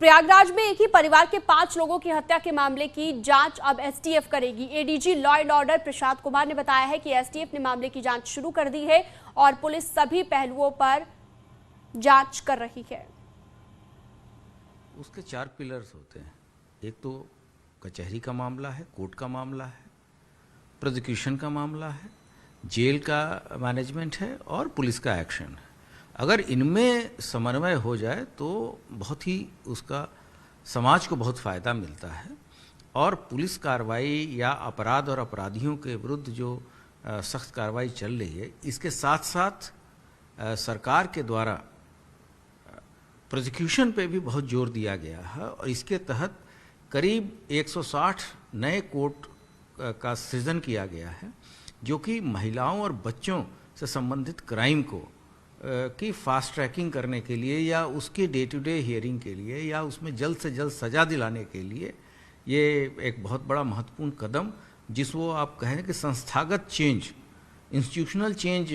प्रयागराज में एक ही परिवार के 5 लोगों की हत्या के मामले की जांच अब एसटीएफ करेगी। ADG law and order Prashant Kumar ने बताया है कि एसटीएफ ने मामले की जांच शुरू कर दी है और पुलिस सभी पहलुओं पर जांच कर रही है। उसके 4 पिलर्स होते हैं। एक तो कचहरी का मामला है, कोर्ट का मामला है, प्रोसिक्यूशन का मामला है, जेल का मैनेजमेंट है और पुलिस का एक्शन है। अगर इनमें समन्वय हो जाए तो बहुत ही उसका समाज को बहुत फ़ायदा मिलता है और पुलिस कार्रवाई या अपराध और अपराधियों के विरुद्ध जो सख्त कार्रवाई चल रही है, इसके साथ साथ सरकार के द्वारा प्रोसिक्यूशन पे भी बहुत जोर दिया गया है और इसके तहत करीब 160 नए कोर्ट का सृजन किया गया है, जो कि महिलाओं और बच्चों से संबंधित क्राइम को की फास्ट ट्रैकिंग करने के लिए या उसके डे टू डे हियरिंग के लिए या उसमें जल्द से जल्द सज़ा दिलाने के लिए ये एक बहुत बड़ा महत्वपूर्ण कदम, जिसको आप कहें कि संस्थागत चेंज, इंस्टीट्यूशनल चेंज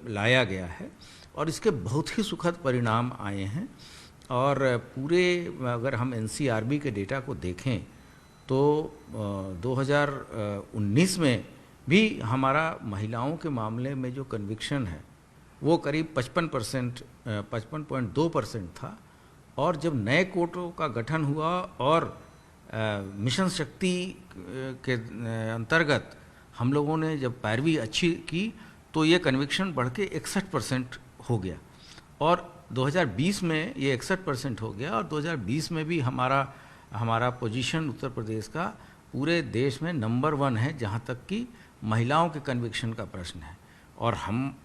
लाया गया है और इसके बहुत ही सुखद परिणाम आए हैं। और पूरे अगर हम एनसीआरबी के डेटा को देखें तो 2019 में भी हमारा महिलाओं के मामले में जो कन्विक्शन है वो करीब 55.2% था और जब नए कोर्टों का गठन हुआ और मिशन शक्ति के अंतर्गत हम लोगों ने जब पैरवी अच्छी की तो ये कन्विक्शन बढ़ के 61% हो गया और 2020 में ये 61% हो गया और 2020 में भी हमारा पोजीशन उत्तर प्रदेश का पूरे देश में नंबर 1 है जहाँ तक कि महिलाओं के कन्विक्शन का प्रश्न है। और हम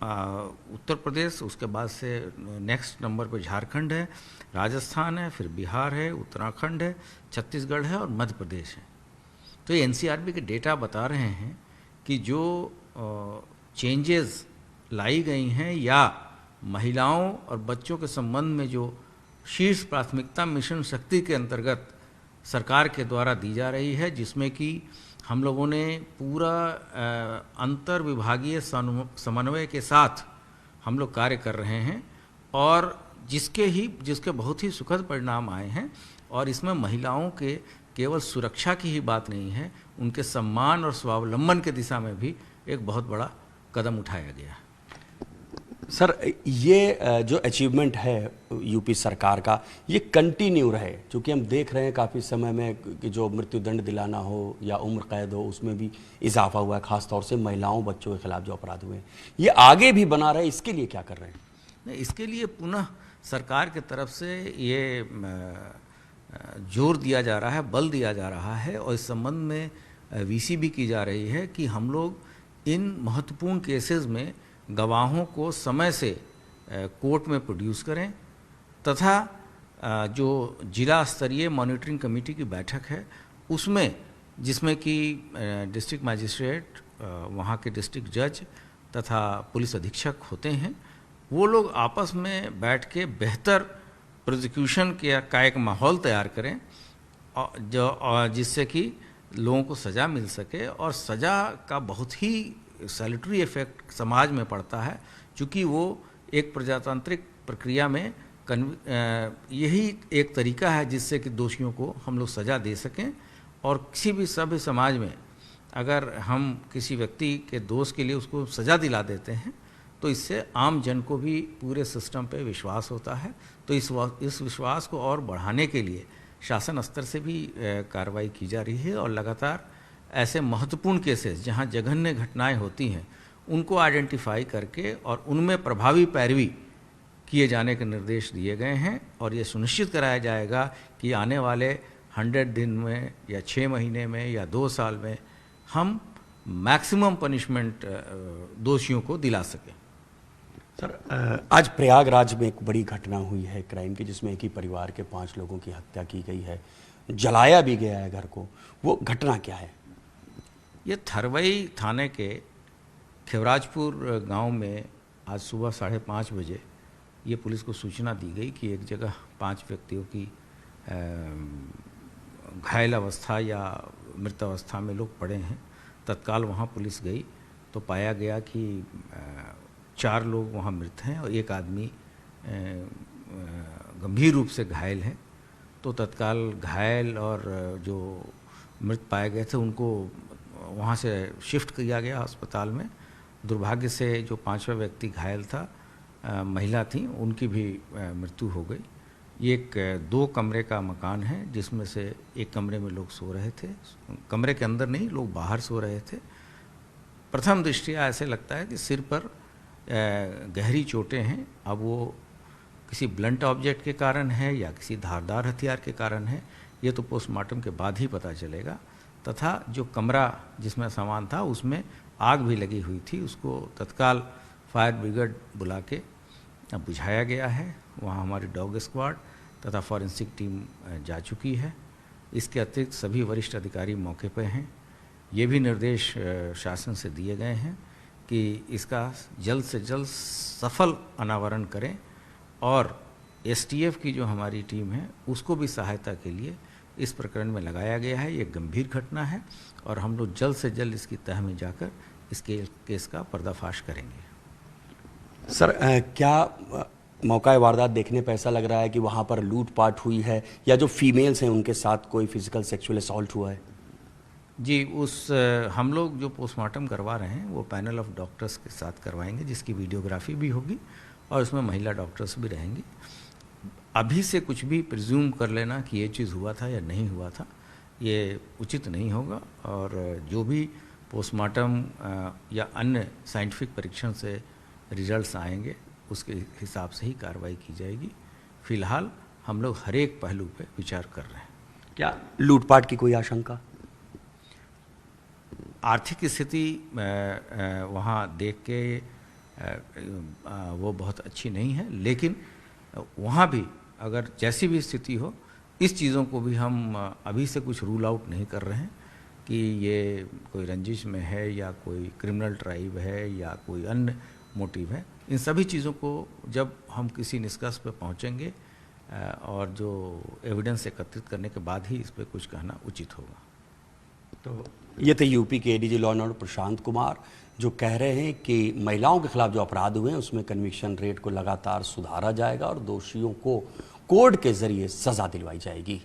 उत्तर प्रदेश, उसके बाद से नेक्स्ट नंबर पे झारखंड है, राजस्थान है, फिर बिहार है, उत्तराखंड है, छत्तीसगढ़ है और मध्य प्रदेश है। तो ये एनसीआरबी के डेटा बता रहे हैं कि जो चेंजेस लाई गई हैं या महिलाओं और बच्चों के संबंध में जो शीर्ष प्राथमिकता मिशन शक्ति के अंतर्गत सरकार के द्वारा दी जा रही है, जिसमें कि हम लोगों ने पूरा अंतर विभागीय समन्वय के साथ हम लोग कार्य कर रहे हैं और जिसके बहुत ही सुखद परिणाम आए हैं। और इसमें महिलाओं के केवल सुरक्षा की ही बात नहीं है, उनके सम्मान और स्वावलंबन के दिशा में भी एक बहुत बड़ा कदम उठाया गया है। सर, ये जो अचीवमेंट है यूपी सरकार का, ये कंटिन्यू रहे, क्योंकि हम देख रहे हैं काफ़ी समय में कि जो मृत्युदंड दिलाना हो या उम्र कैद हो, उसमें भी इजाफा हुआ है, खासतौर से महिलाओं बच्चों के खिलाफ जो अपराध हुए हैं, ये आगे भी बना रहे, इसके लिए क्या कर रहे हैं? नहीं, इसके लिए पुनः सरकार की तरफ से ये जोर दिया जा रहा है, बल दिया जा रहा है और इस संबंध में वीसी भी की जा रही है कि हम लोग इन महत्वपूर्ण केसेस में गवाहों को समय से कोर्ट में प्रोड्यूस करें तथा जो जिला स्तरीय मॉनिटरिंग कमेटी की बैठक है उसमें, जिसमें कि डिस्ट्रिक्ट मजिस्ट्रेट, वहाँ के डिस्ट्रिक्ट जज तथा पुलिस अधीक्षक होते हैं, वो लोग आपस में बैठ के बेहतर प्रोसिक्यूशन का एक माहौल तैयार करें जिससे कि लोगों को सज़ा मिल सके। और सज़ा का बहुत ही सैल्यूटरी इफेक्ट समाज में पड़ता है, क्योंकि वो एक प्रजातांत्रिक प्रक्रिया में यही एक तरीका है जिससे कि दोषियों को हम लोग सज़ा दे सकें। और किसी भी सभ्य समाज में अगर हम किसी व्यक्ति के दोष के लिए उसको सज़ा दिला देते हैं तो इससे आम जन को भी पूरे सिस्टम पे विश्वास होता है। तो इस विश्वास को और बढ़ाने के लिए शासन स्तर से भी कार्रवाई की जा रही है और लगातार ऐसे महत्वपूर्ण केसेस जहां जघन्य घटनाएं होती हैं उनको आइडेंटिफाई करके और उनमें प्रभावी पैरवी किए जाने के निर्देश दिए गए हैं। और ये सुनिश्चित कराया जाएगा कि आने वाले 100 दिन में या 6 महीने में या 2 साल में हम मैक्सिमम पनिशमेंट दोषियों को दिला सकें। सर, आज प्रयागराज में एक बड़ी घटना हुई है क्राइम की, जिसमें एक ही परिवार के 5 लोगों की हत्या की गई है, जलाया भी गया है घर को। वो घटना क्या है? ये थरवई थाने के खेवराजपुर गांव में आज सुबह 5:30 बजे ये पुलिस को सूचना दी गई कि एक जगह 5 व्यक्तियों की घायल अवस्था या मृत अवस्था में लोग पड़े हैं। तत्काल वहां पुलिस गई तो पाया गया कि 4 लोग वहां मृत हैं और एक आदमी गंभीर रूप से घायल है। तो तत्काल घायल और जो मृत पाए गए थे उनको वहाँ से शिफ्ट किया गया अस्पताल में। दुर्भाग्य से जो 5वां व्यक्ति घायल था, महिला थी, उनकी भी मृत्यु हो गई। ये एक 2 कमरे का मकान है जिसमें से एक कमरे में लोग सो रहे थे, कमरे के अंदर नहीं, लोग बाहर सो रहे थे। प्रथम दृष्टया ऐसे लगता है कि सिर पर गहरी चोटें हैं। अब वो किसी ब्लंट ऑब्जेक्ट के कारण है या किसी धारदार हथियार के कारण है, ये तो पोस्टमार्टम के बाद ही पता चलेगा। तथा जो कमरा जिसमें सामान था उसमें आग भी लगी हुई थी, उसको तत्काल फायर ब्रिगेड बुला के बुझाया गया है। वहाँ हमारी डॉग स्क्वाड तथा फॉरेंसिक टीम जा चुकी है। इसके अतिरिक्त सभी वरिष्ठ अधिकारी मौके पर हैं। ये भी निर्देश शासन से दिए गए हैं कि इसका जल्द से जल्द सफल अनावरण करें और एसटीएफ की जो हमारी टीम है उसको भी सहायता के लिए इस प्रकरण में लगाया गया है। ये गंभीर घटना है और हम लोग जल्द से जल्द इसकी तह में जाकर इसके केस का पर्दाफाश करेंगे। सर, क्या मौका वारदात देखने पर ऐसा लग रहा है कि वहाँ पर लूटपाट हुई है या जो फीमेल्स हैं उनके साथ कोई फिजिकल सेक्सुअल असॉल्ट हुआ है? जी, हम लोग जो पोस्टमार्टम करवा रहे हैं वो पैनल ऑफ डॉक्टर्स के साथ करवाएंगे, जिसकी वीडियोग्राफी भी होगी और उसमें महिला डॉक्टर्स भी रहेंगी। अभी से कुछ भी प्रिज्यूम कर लेना कि ये चीज़ हुआ था या नहीं हुआ था, ये उचित नहीं होगा। और जो भी पोस्टमार्टम या अन्य साइंटिफिक परीक्षण से रिजल्ट्स आएंगे उसके हिसाब से ही कार्रवाई की जाएगी। फिलहाल हम लोग हर एक पहलू पे विचार कर रहे हैं। क्या लूटपाट की कोई आशंका? आर्थिक स्थिति वहाँ देख के वो बहुत अच्छी नहीं है, लेकिन वहाँ भी अगर जैसी भी स्थिति हो, इस चीज़ों को भी हम अभी से कुछ रूल आउट नहीं कर रहे हैं कि ये कोई रंजिश में है या कोई क्रिमिनल ड्राइव है या कोई अन्य मोटिव है। इन सभी चीज़ों को जब हम किसी निष्कर्ष पर पहुँचेंगे और जो एविडेंस एकत्रित करने के बाद ही इस पर कुछ कहना उचित होगा। तो ये थे यूपी के ADG law and order Prashant Kumar, जो कह रहे हैं कि महिलाओं के खिलाफ जो अपराध हुए हैं उसमें कन्विक्शन रेट को लगातार सुधारा जाएगा और दोषियों को कोर्ट के जरिए सजा दिलवाई जाएगी।